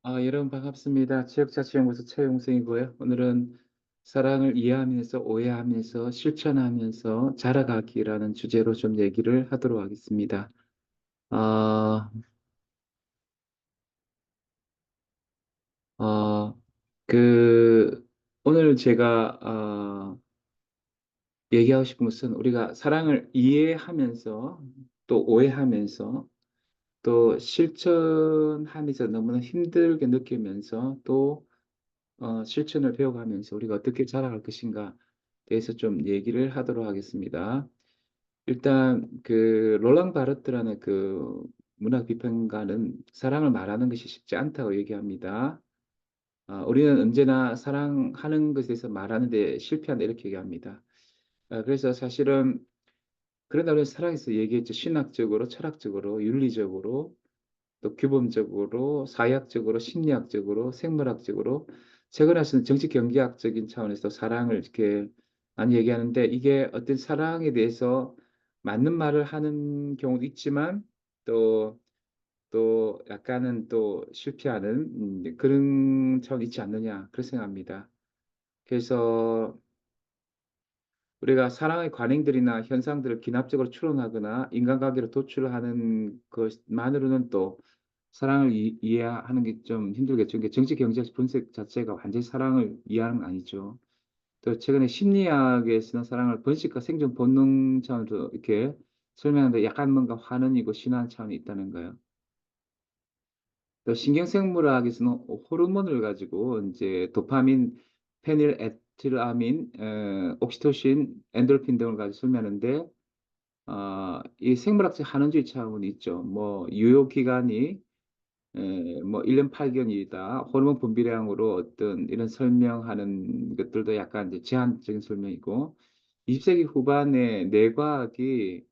여러분 반갑습니다. 지역자치연구소 최용승이고요. 오늘은 사랑을 이해하면서 오해하면서 실천하면서 자라가기라는 주제로 좀 얘기를 하도록 하겠습니다. 어, 어, 그 오늘 제가 얘기하고 싶은 것은 우리가 사랑을 이해하면서 또 오해하면서 또 실천하면서 너무나 힘들게 느끼면서 또 실천을 배워가면서 우리가 어떻게 자라갈 것인가 대해서 좀 얘기를 하도록 하겠습니다. 일단 그 롤랑 바르트라는 그 문학 비평가는 사랑을 말하는 것이 쉽지 않다고 얘기합니다. 우리는 언제나 사랑하는 것에 대해서 말하는 데 실패한다 이렇게 얘기합니다. 그래서 사실은 그러나 우리는 사랑에서 얘기했죠. 신학적으로, 철학적으로, 윤리적으로 또 규범적으로, 사회학적으로, 심리학적으로, 생물학적으로, 최근에 쓰는 정치 경제학적인 차원에서 사랑을 이렇게 많이 얘기하는데 이게 어떤 사랑에 대해서 맞는 말을 하는 경우도 있지만 또 약간은 또 실패하는 그런 차원이 있지 않느냐 그렇게 생각합니다. 그래서 우리가 사랑의 관행들이나 현상들을 기납적으로 추론하거나 인간관계로 도출하는 것만으로는 또 사랑을 이해하는 게 좀 힘들겠죠. 그러니까 정치 경제학 분석 자체가 완전히 사랑을 이해하는 건 아니죠. 또 최근에 심리학에서는 사랑을 번식과 생존 본능 차원으로 이렇게 설명하는데 약간 뭔가 환원이고 신화한 차원이 있다는 거예요. 또 신경생물학에서는 호르몬을 가지고 이제 도파민, 페닐에틸아민, 옥시토신, 엔도르핀 등을 가지고 설명하는데 이 생물학적 한원주의 차원이 있죠. 뭐 유효 기간이 뭐 1년 8개월이다. 호르몬 분비량으로 어떤 이런 설명하는 것들도 약간 이제 제한적인 설명이고 20세기 후반에 뇌과학이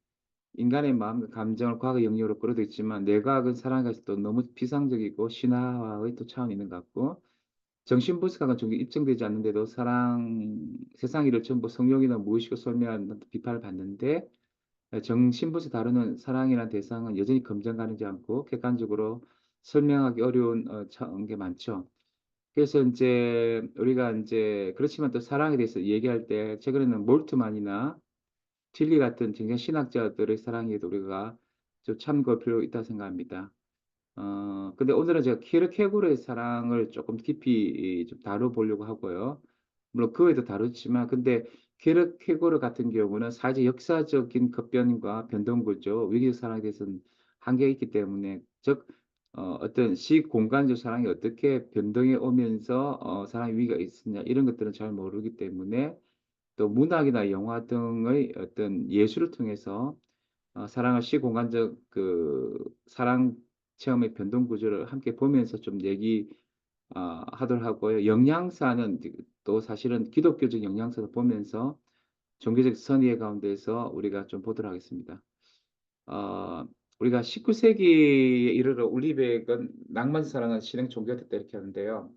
인간의 마음과 감정을 과학의 영역으로 끌어들였지만 뇌과학은 사랑에 서 또 너무 피상적이고 신화의 또 차원이 있는 것 같고 정신분석학은 좀 입증되지 않는데도 세상 일을 전부 성욕이나 무의식으로 설명하는 비판을 받는데 정신분석 다루는 사랑이라는 대상은 여전히 검증 가능하지 않고 객관적으로 설명하기 어려운 게 많죠. 그래서 이제 우리가 이제 그렇지만 또 사랑에 대해서 얘기할 때 최근에는 몰트만이나 tilly 같은 굉장히 신학자들의 사랑에도 우리가 좀 참고할 필요가 있다고 생각합니다. 근데 오늘은 제가 키르케고르의 사랑을 조금 깊이 좀 다뤄보려고 하고요. 물론 그 외에도 다루지만, 근데 키르케고르 같은 경우는 사회적 역사적인 급변과 변동구조, 위기적 사랑에 대해서는 한계가 있기 때문에, 즉, 어떤 시공간적 사랑이 어떻게 변동해 오면서 사랑의 위기가 있느냐, 이런 것들은 잘 모르기 때문에, 또 문학이나 영화 등의 어떤 예술을 통해서 사랑을 시공간적 그 사랑 체험의 변동 구조를 함께 보면서 좀 얘기 하도록 하고요. 영양사는 또 사실은 기독교적 영양사를 보면서 종교적 선의의 가운데서 우리가 좀 보도록 하겠습니다. 우리가 19세기에 이르러 울리백은 낭만 사랑은 실행 종교였다 이렇게 하는데요.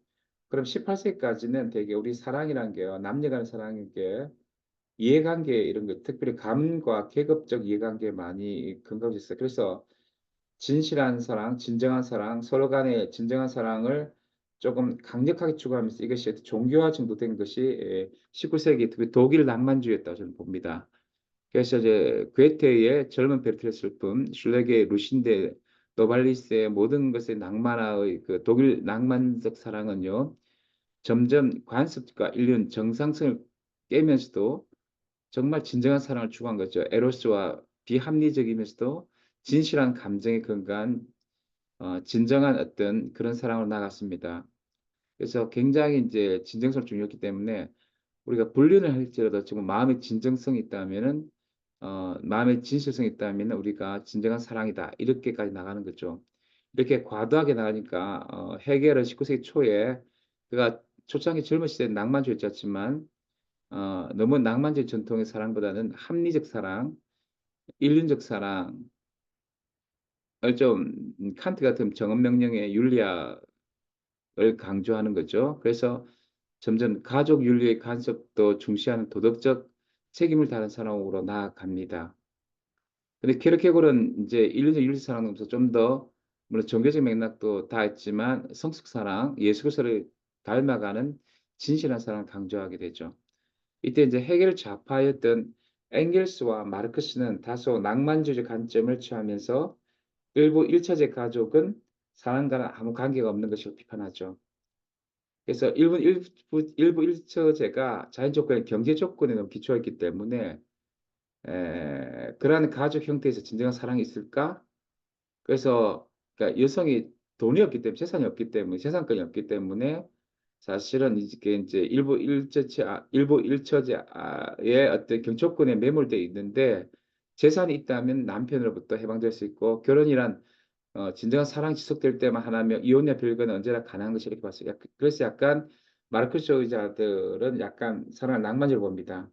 그럼 18세기까지는 되게 우리 사랑이라는 게요. 남녀 간 사랑인 게 이해관계 이런 거 특별히 가문과 계급적 이해관계에 많이 근거가 있어요. 그래서 진실한 사랑, 진정한 사랑, 서로 간의 진정한 사랑을 조금 강력하게 추구하면서 이것이 종교화 정도된 것이 19세기 특히 독일 낭만주의였다고 저는 봅니다. 그래서 이제 괴테의 젊은 베르테르 슬픔, 슐레게의 루신데 노발리스의 모든 것의 낭만화의 그 독일 낭만적 사랑은요, 점점 관습과 인륜 정상성을 깨면서도 정말 진정한 사랑을 추구한 거죠. 에로스와 비합리적이면서도 진실한 감정에 근거한 진정한 어떤 그런 사랑으로 나갔습니다. 그래서 굉장히 이제 진정성을 중요했기 때문에 우리가 불륜을 할지라도 지금 마음의 진정성이 있다면은 마음의 진실성이 있다면 우리가 진정한 사랑이다 이렇게까지 나가는 거죠. 이렇게 과도하게 나가니까 해결은 19세기 초에 그가 초창기 젊은 시대에 낭만주의였지만 너무 낭만적 전통의 사랑보다는 합리적 사랑, 인륜적 사랑을 좀 칸트 같은 정언명령의 윤리학을 강조하는 거죠. 그래서 점점 가족 윤리의 간섭도 중시하는 도덕적 책임을 다한 사랑으로 나아갑니다. 근데 케르케고르는 이제 인륜적 윤리 사랑으로서 좀더 물론 종교적 맥락도 다 있지만 성숙사랑, 예수 그리스도를 닮아가는 진실한 사랑을 강조하게 되죠. 이때 이제 헤겔 좌파였던 엥겔스와 마르크스는 다소 낭만주의 관점을 취하면서 일부 일처제 가족은 사랑과는 아무 관계가 없는 것이라고 비판하죠. 그래서 일부 일처제가 자연 조건의 경제 조건에 너무 기초했기 때문에 그러한 가족 형태에서 진정한 사랑이 있을까? 그래서 그러니까 여성이 돈이 없기 때문에 재산이 없기 때문에 재산권이 없기 때문에 사실은 이게 이제 일부 일처제의 어떤 경초권에 매몰되어 있는데 재산이 있다면 남편으로부터 해방될 수 있고 결혼이란 진정한 사랑이 지속될 때만 하나며 이혼이나 별거는 언제나 가능한 것이 이렇게 봤어요. 그래서 약간 마르크스주의자들은 약간 사랑을 낭만적으로 봅니다.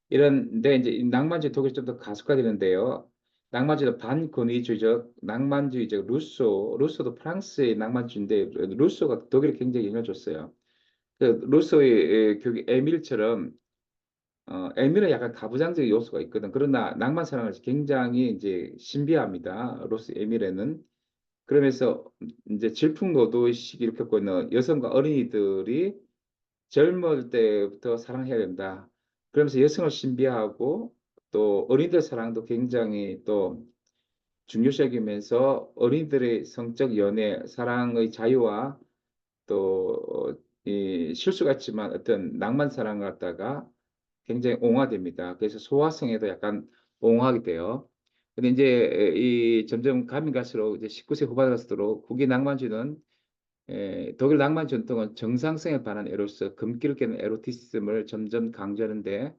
이런데 이제 이 낭만주의 독일이 좀 더 가속화되는데요. 낭만주의도 반권위주의적, 낭만주의적 루소도 프랑스의 낭만주의인데 루소가 독일에 굉장히 영향을 줬어요. 그 루소의 교기 에밀처럼 에밀은 약간 가부장적 요소가 있거든. 그러나 낭만 사랑을 굉장히 이제 신비합니다. 루소 에밀에는. 그러면서 이제 질풍노도의 시기를 겪고 있는 여성과 어린이들이 젊을 때부터 사랑해야 된다. 그러면서 여성을 신비하고 또 어린이들 사랑도 굉장히 또 중요시하면서 어린이들의 성적 연애, 사랑의 자유와 또 이 실수가 있지만 어떤 낭만 사랑 갖다가 굉장히 옹화됩니다. 그래서 소화성에도 약간 옹화하게 돼요. 근데 이제 이 점점 가면 갈수록 이제 19세 후반에 갈수록 국기 낭만주의는 독일 낭만 전통은 정상성에 반한 에로서 금기를 깨는 에로티즘을 점점 강조하는데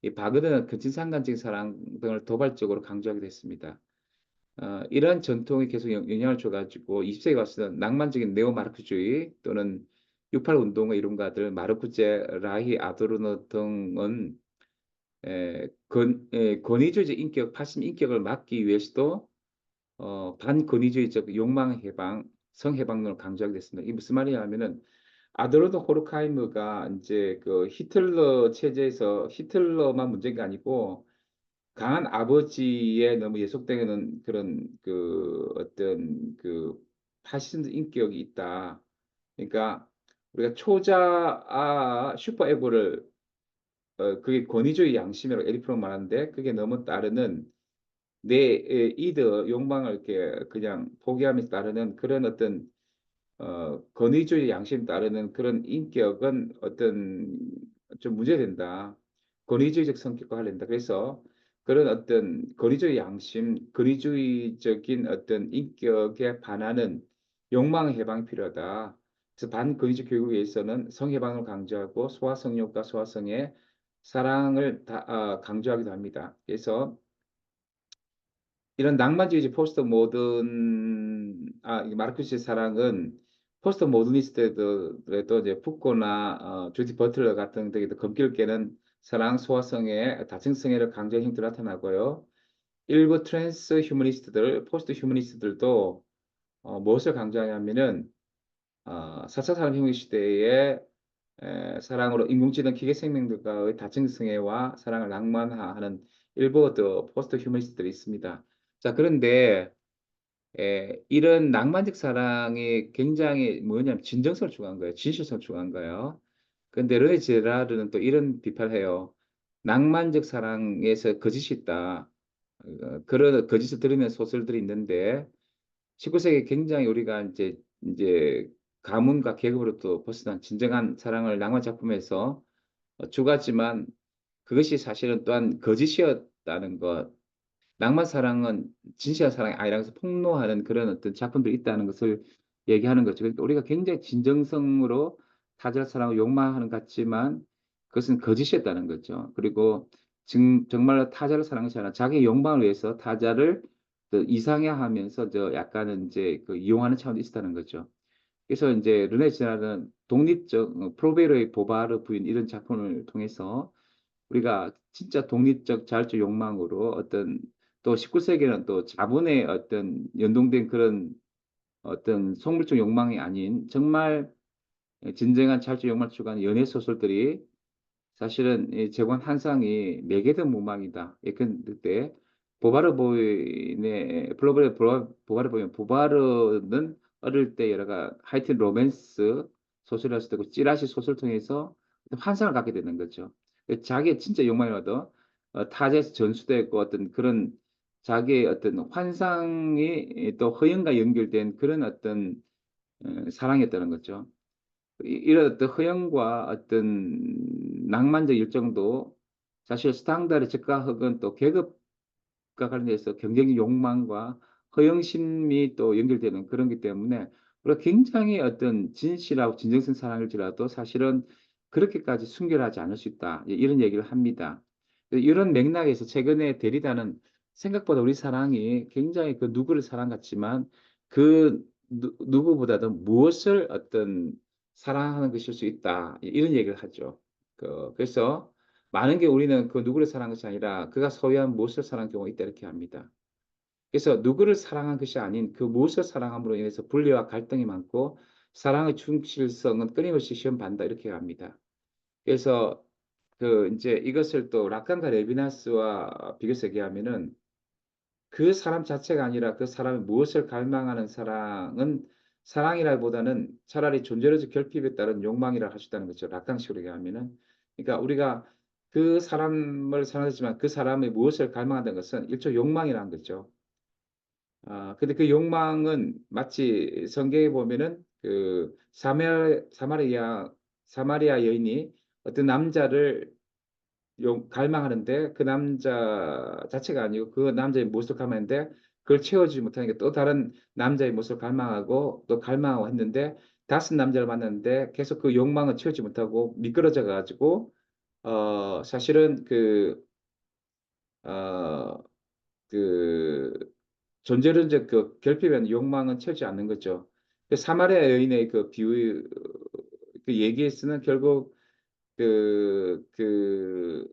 이 바그너는 근친상간적인 사랑 등을 도발적으로 강조하게 됐습니다. 이러한 전통이 계속 영향을 줘가지고 20세기 와서는 낭만적인 네오마르크주의 또는 68 운동의 이룬가들 마르쿠제, 라히, 아도르노 등은 권위주의적 인격, 파심 인격을 막기 위해서도 반권위주의적 욕망 해방, 성해방론을 강조하게 됐습니다. 이게 무슨 말이냐면은 아도르노 호르카이머가 이제 그 히틀러 체제에서 히틀러만 문제가 아니고 강한 아버지에 너무 예속되는 그런 그 어떤 그 파시즘 인격이 있다. 그러니까 우리가 슈퍼에고를 그게 권위주의 양심이라고 에리 프롬 말하는데 그게 너무 따르는 내 이더 욕망을 이렇게 그냥 포기하면서 따르는 그런 어떤 권위주의 양심 따르는 그런 인격은 어떤 좀 문제된다. 권위주의적 성격과 관련된다. 그래서 그런 어떤 권위주의 양심, 권위주의적인 어떤 인격에 반하는 욕망 해방이 필요하다. 그래서 반권위주의 교육에 의해서는 성해방을 강조하고 소아성욕과 소아성의 사랑을 강조하기도 합니다. 그래서 이런 낭만주의 포스트 모던 이 마르크스의 사랑은 포스트 모더니스트들에도 이제 푸코나 주디 버틀러 같은 데에도 검기를 깨는 사랑 소화성의 다층성애를 강조한 형태로 나타나고요. 일부 트랜스 휴머니스트들, 포스트 휴머니스트들도 무엇을 강조하냐면은 4차 산업혁명 시대에 사랑으로 인공지능 기계 생명들과의 다층성애와 사랑을 낭만화하는 일부 더 포스트 휴머니스트들이 있습니다. 자, 그런데 이런 낭만적 사랑이 굉장히 뭐냐면 진정성을 추구한 거예요. 진실성을 추구한 거예요. 근데 르네 제라르는 또 이런 비판을 해요. 낭만적 사랑에서 거짓이 있다. 그런 거짓을 들으면 소설들이 있는데 19세기 굉장히 우리가 이제 가문과 계급으로부터 벗어난 진정한 사랑을 낭만 작품에서 주갔지만 그것이 사실은 또한 거짓이었다는 것. 낭만 사랑은 진실한 사랑이 아니라서 폭로하는 그런 어떤 작품들이 있다는 것을 얘기하는 거죠. 그러니까 우리가 굉장히 진정성으로 타자를 사랑하고 욕망하는 것 같지만 그것은 거짓이었다는 거죠. 그리고 정말로 타자를 사랑하는 것이 아니라 자기 욕망을 위해서 타자를 이상화하면서 약간은 이제 그 이용하는 차원도 있었다는 거죠. 그래서 이제 르네즈라는 독립적 프로베르의 보바르 부인 이런 작품을 통해서 우리가 진짜 독립적 자율적 욕망으로 어떤 또 19세기는 또 자본의 어떤 연동된 그런 어떤 속물적 욕망이 아닌 정말 진정한 자율적 욕망을 추구하는 연애 소설들이 사실은 이 재관 한상이 매개된 문망이다. 예컨대 보바르보이네 블로베 보바르보이 보바르는 어릴 때 여러가 하여튼 로맨스 소설을 쓸 때고 찌라시 소설 통해서 환상을 갖게 되는 거죠. 자기의 진짜 욕망이라도 타자에서 전수되고 어떤 그런 자기의 어떤 환상이 또 허영과 연결된 그런 어떤 사랑이었다는 거죠. 이런 어떤 허영과 어떤 낭만적 열정도 사실 스탕다르 즉가흑은 또 계급과 관련해서 경쟁적 욕망과 허영심이 또 연결되는 그런 기 때문에 우리가 굉장히 어떤 진실하고 진정성 사랑일지라도 사실은 그렇게까지 순결하지 않을 수 있다. 이런 얘기를 합니다. 이런 맥락에서 최근에 데리다는 생각보다 우리 사랑이 굉장히 그 누구를 사랑 같지만 그 누구보다도 무엇을 어떤 사랑하는 것일 수 있다. 이런 얘기를 하죠. 그래서 많은 게 우리는 그 누구를 사랑한 것이 아니라 그가 소유한 무엇을 사랑한 경우가 있다 이렇게 합니다. 그래서 누구를 사랑한 것이 아닌 그 무엇을 사랑함으로 인해서 분리와 갈등이 많고 사랑의 충실성은 끊임없이 시험받는다 이렇게 합니다. 그래서 그 이제 이것을 또 라칸과 레비나스와 비교해서 얘기하면은 그 사람 자체가 아니라 그 사람이 무엇을 갈망하는 사랑은 사랑이라기보다는 차라리 존재로서 결핍에 따른 욕망이라 할 수 있다는 거죠. 락강식으로 얘기하면은. 그러니까 우리가 그 사람을 사랑하지만 그 사람이 무엇을 갈망한다는 것은 일종 욕망이라는 거죠. 근데 그 욕망은 마치 성경에 보면은 그 사마리아 여인이 어떤 남자를 갈망하는데 그 남자 자체가 아니고 그 남자의 모습을 갈망하는데 그걸 채워주지 못하니까 또 다른 남자의 모습을 갈망하고 또 갈망하고 했는데 다섯 남자를 만났는데 계속 그 욕망을 채우지 못하고 미끄러져 가지고 사실은 어, 그 존재론적 그 결핍한 욕망은 채우지 않는 거죠. 그 사마리아 여인의 그 비유 그 얘기에서는 결국 그, 그,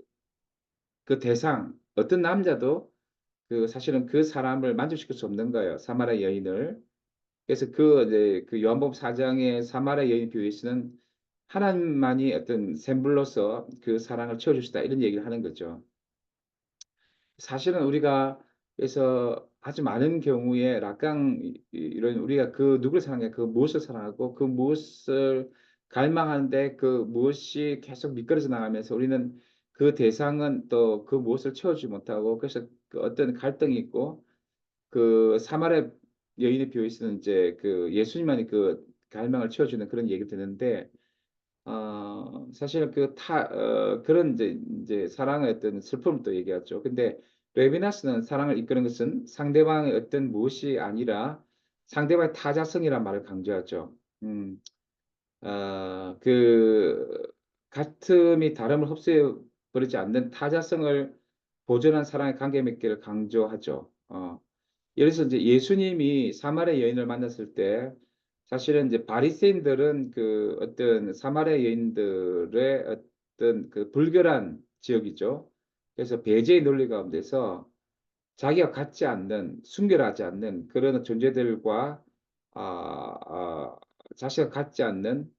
그 대상, 어떤 남자도 그 사실은 그 사람을 만족시킬 수 없는 거예요. 사마리아 여인을. 그래서 그 이제 그 요한복음 4장의 사마리아 여인 비유에서는 하나님만이 어떤 샘물로서 그 사랑을 채워줄 수 있다 이런 얘기를 하는 거죠. 사실은 우리가 그래서 아주 많은 경우에 락강 이런 우리가 그 누구를 사랑해 그 무엇을 사랑하고 그 무엇을 갈망하는데 그 무엇이 계속 미끄러져 나가면서 우리는 그 대상은 또 그 무엇을 채워주지 못하고 그래서 그 어떤 갈등이 있고 그 사마리아 여인의 비유에서는 이제 그 예수님만이 그 갈망을 채워주는 그런 얘기를 듣는데 사실 그런 이제 사랑의 어떤 슬픔을 또 얘기하죠. 근데 레비나스는 사랑을 이끄는 것은 상대방의 어떤 무엇이 아니라 상대방의 타자성이란 말을 강조하죠. 음, 그 같음이 다름을 흡수해 버리지 않는 타자성을 보존한 사랑의 관계 맺기를 강조하죠. 예를 들어서 이제 예수님이 사마리아 여인을 만났을 때 사실은 이제 바리새인들은 그 어떤 사마리아 여인들의 어떤 그 불결한 지역이죠. 그래서 배제의 논리 가운데서 자기가 갖지 않는 순결하지 않는 그런 존재들과 아, 아, 자기가 갖지 않는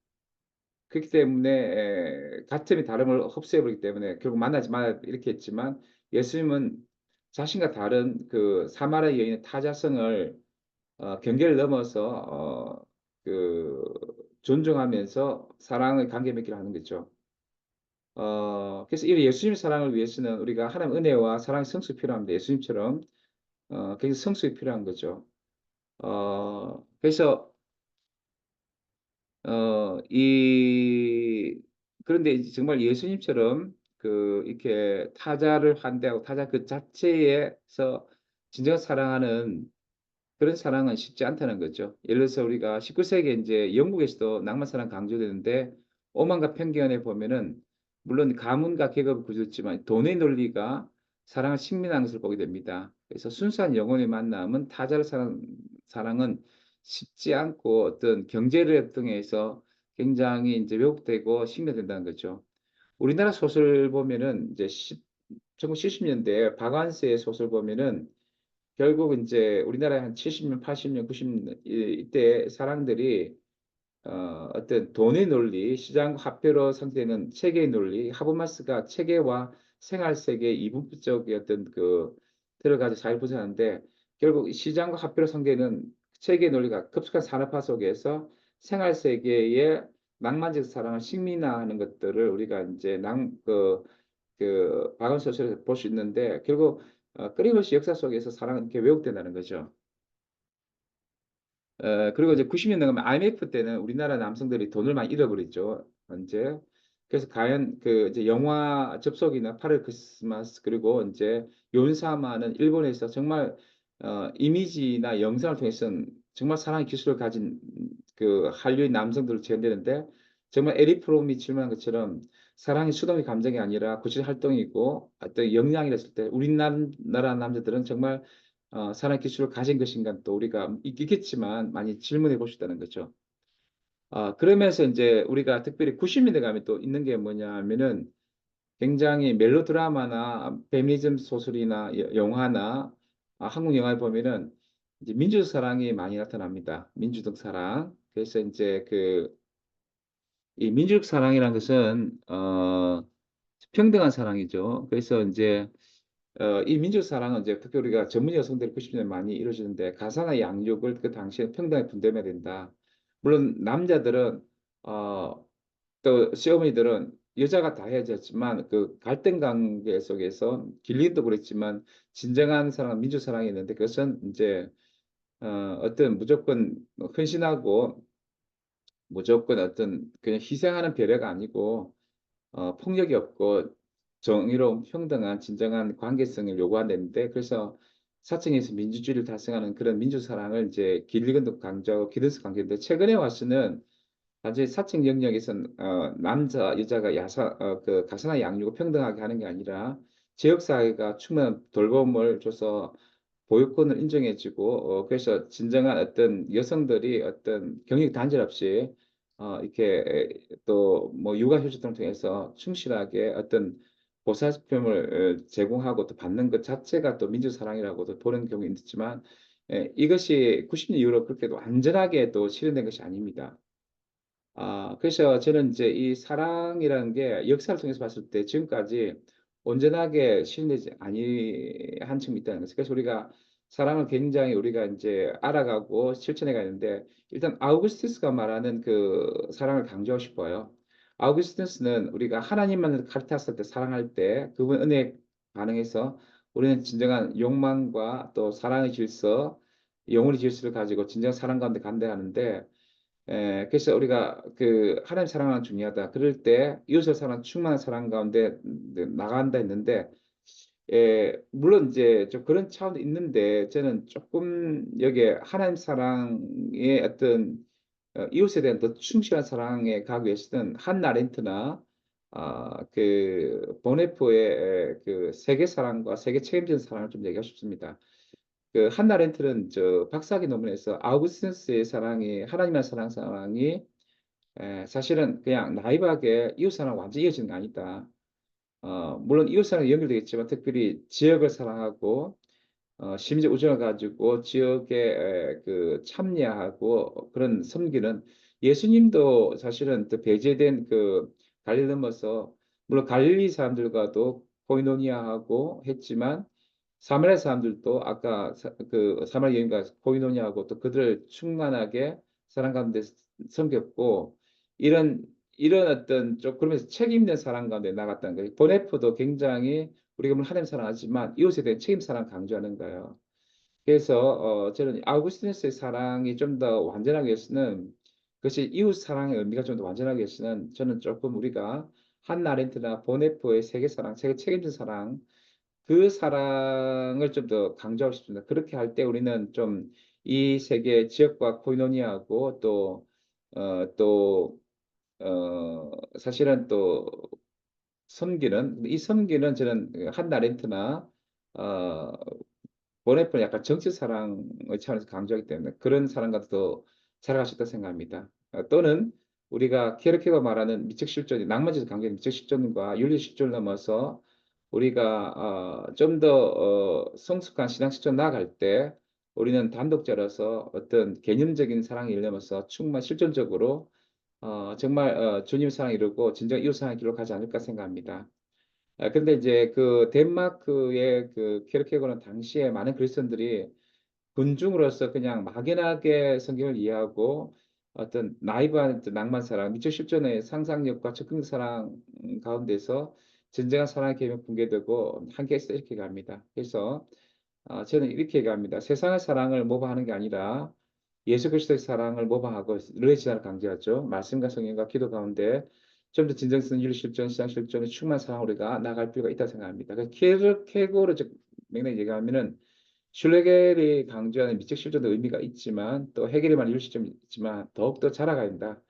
그렇기 때문에 같음이 다름을 흡수해버리기 때문에 결국 만나지 말아 이렇게 했지만 예수님은 자신과 다른 그 사마리아 여인의 타자성을 경계를 넘어서 그 존중하면서 사랑의 관계 맺기를 하는 거죠. 그래서 이 예수님의 사랑을 위해서는 우리가 하나님 은혜와 사랑의 성숙이 필요합니다. 예수님처럼 굉장히 성숙이 필요한 거죠. 그래서 그런데 이제 정말 예수님처럼 이렇게 타자를 환대하고 타자 그 자체에서 진정한 사랑하는 그런 사랑은 쉽지 않다는 거죠. 예를 들어서 우리가 19세기에 이제 영국에서도 낭만 사랑 강조되는데 오만과 편견에 보면은 물론 가문과 계급을 구졌지만 돈의 논리가 사랑을 식민하는 것을 보게 됩니다. 그래서 순수한 영혼의 만남은 타자를 사랑은 쉽지 않고 어떤 경제력 등에서 굉장히 이제 왜곡되고 식민된다는 거죠. 우리나라 소설 보면은 이제 1970년대 박완서의 소설 보면은 결국 이제 우리나라에 한 70년, 80년, 90년 이때 사람들이 어떤 돈의 논리, 시장 화폐로 상대되는 체계의 논리, 하버마스가 체계와 생활 세계 이분법적인 어떤 그 들어가지고 잘 구성하는데 결국 이 시장과 화폐로 상대는 세계의 논리가 급속한 산업화 속에서 생활 세계의 낭만적 사랑을 식민화하는 것들을 우리가 이제 박은 소설에서 볼 수 있는데 결국 끊임없이 역사 속에서 사랑은 이렇게 왜곡된다는 거죠. 그리고 이제 90년대 가면 IMF 때는 우리나라 남성들이 돈을 많이 잃어버렸죠. 언제? 그래서 과연 그 이제 영화 접속이나 8월 크리스마스 그리고 이제 요은사마는 일본에서 정말 이미지나 영상을 통해서는 정말 사랑의 기술을 가진 그 한류의 남성들을 재현되는데 정말 에리프롬이 질문한 것처럼 사랑이 수동의 감정이 아니라 구체적 활동이고 어떤 역량이랬을 때 우리나라 남자들은 정말 산업 기술을 가진 것인가 또 우리가 있겠지만 많이 질문해 볼 수 있다는 거죠. 그러면서 이제 우리가 특별히 90년대 가면 또 있는 게 뭐냐 하면은 굉장히 멜로드라마나 페미니즘 소설이나 영화나 한국 영화에 보면은 이제 민주적 사랑이 많이 나타납니다. 민주적 사랑. 그래서 이제 이 민주적 사랑이라는 것은 평등한 사랑이죠. 그래서 이제 이 민족 사랑은 이제 특히 우리가 전문 여성들이 90년대 많이 이루어지는데 가사나 양육을 그 당시에 평등하게 분담해야 된다. 물론 남자들은 또 시어머니들은 여자가 다 해야지만 그 갈등 관계 속에서 길리도 그랬지만 진정한 사랑은 민족 사랑이었는데 그것은 이제 어떤 무조건 헌신하고 무조건 어떤 그냥 희생하는 배려가 아니고 폭력이 없고 정의로운 평등한 진정한 관계성을 요구한다는데 그래서 사청에서 민주주의를 달성하는 그런 민주사랑을 이제 길리건도 강조하고 기든스 강조했는데 최근에 와서는 단지 사청 영역에서는 남자 여자가 그 가사나 양육을 평등하게 하는 게 아니라 지역사회가 충분한 돌봄을 줘서 보육권을 인정해주고 그래서 진정한 어떤 여성들이 어떤 경력 단절 없이 이렇게 또 뭐 육아휴직 등을 통해서 충실하게 어떤 보살핌을 제공하고 또 받는 것 자체가 또 민주사랑이라고도 보는 경우가 있지만 이것이 90년 이후로 그렇게 완전하게 또 실현된 것이 아닙니다. 그래서 저는 이제 이 사랑이라는 게 역사를 통해서 봤을 때 지금까지 온전하게 실현되지 아니한 측면이 있다는 거죠. 그래서 우리가 사랑을 굉장히 우리가 이제 알아가고 실천해 가는데 일단 아우구스티스가 말하는 그 사랑을 강조하고 싶어요. 아우구스티스는 우리가 하나님만을 카리타스할 때 사랑할 때 그분 은혜에 반응해서 우리는 진정한 욕망과 또 사랑의 질서, 영혼의 질서를 가지고 진정한 사랑 가운데 간다 하는데 그래서 우리가 그 하나님 사랑은 중요하다. 그럴 때 이웃을 사랑 충만한 사랑 가운데 나간다 했는데 물론 이제 좀 그런 차원도 있는데 저는 조금 여기에 하나님 사랑의 어떤 이웃에 대한 더 충실한 사랑에 가기 위해서는 한나 렌트나 그 보네포의 그 세계 사랑과 세계 책임진 사랑을 좀 얘기하고 싶습니다. 그 한나 렌트는 저 박사학위 논문에서 아우구스티누스의 사랑이 하나님의 사랑이 사실은 그냥 나이브하게 이웃사랑 완전히 이어지는 게 아니다. 물론 이웃사랑 연결되겠지만 특별히 지역을 사랑하고 심지어 우정을 가지고 지역에 그 참여하고 그런 섬기는 예수님도 사실은 또 배제된 그 갈릴리 넘어서 물론 갈릴리 사람들과도 코이노니아하고 했지만 사마리아 사람들도 아까 그 사마리아 여인과 코이노니아하고 또 그들을 충만하게 사랑 가운데 섬겼고 이런 이런 어떤 좀 그러면서 책임 있는 사랑 가운데 나갔다는 거예요. 보네프도 굉장히 우리가 물론 하나님 사랑하지만 이웃에 대한 책임 사랑 강조하는 거예요. 그래서 저는 아우구스티누스의 사랑이 좀 더 완전하기 위해서는 그것이 이웃 사랑의 의미가 좀 더 완전하기 위해서는 저는 조금 우리가 한나 아렌트나 보네포의 세계 사랑, 세계 책임진 사랑 그 사랑을 좀 더 강조하고 싶습니다. 그렇게 할 때 우리는 좀 이 세계 지역과 코이노니아하고 사실은 또 섬기는 이 섬기는 저는 한나 렌트나 어, 보네프는 약간 정치 사랑의 차원에서 강조하기 때문에 그런 사람과도 더 살아갈 수 있다고 생각합니다. 또는 우리가 케르케가 말하는 미적 실존, 낭만주에서 강조하는 미적 실존과 윤리 실존을 넘어서 우리가 좀 더 성숙한 신앙 실존 나아갈 때 우리는 단독자로서 어떤 개념적인 사랑을 이루면서 충만 실존적으로 정말 주님 사랑 이루고 진정 이웃 사랑의 길로 가지 않을까 생각합니다. 근데 이제 그 덴마크의 그 케르케고는 당시에 많은 그리스도인들이 군중으로서 그냥 막연하게 성경을 이해하고 어떤 나이브한 어떤 낭만사랑, 미처 실존의 상상력과 적극 사랑 가운데서 진정한 사랑의 계명 붕괴되고 한계에서 이렇게 갑니다. 그래서 저는 이렇게 얘기합니다. 세상의 사랑을 모방하는 게 아니라 예수 그리스도의 사랑을 모방하고 르의 진화를 강조하죠. 말씀과 성령과 기도 가운데 좀 더 진정성, 윤리 실존, 신앙 실존의 충만한 사랑으로 우리가 나아갈 필요가 있다고 생각합니다. 케고를 즉 맥락에 얘기하면은 슐레겔이 강조하는 미적 실존도 의미가 있지만 또 해결이 말하는 윤리 실존이 있지만 더욱더 자라가야 된다.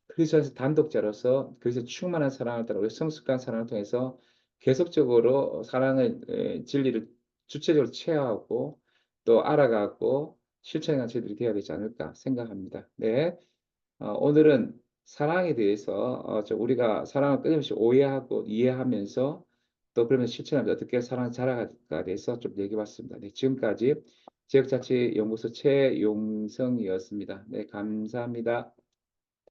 그리스도에서 단독자로서 그리스도 충만한 사랑을 따라 우리 성숙한 사랑을 통해서 계속적으로 사랑의 진리를 주체적으로 체화하고 또 알아가고 실천하는 저희들이 되어야 되지 않을까 생각합니다. 네, 오늘은 사랑에 대해서 우리가 사랑을 끊임없이 오해하고 이해하면서 또 그러면 실천하면서 어떻게 사랑을 자라가에 대해서 좀 얘기해봤습니다. 네, 지금까지 지역자치연구소 최용성이었습니다. 네, 감사합니다.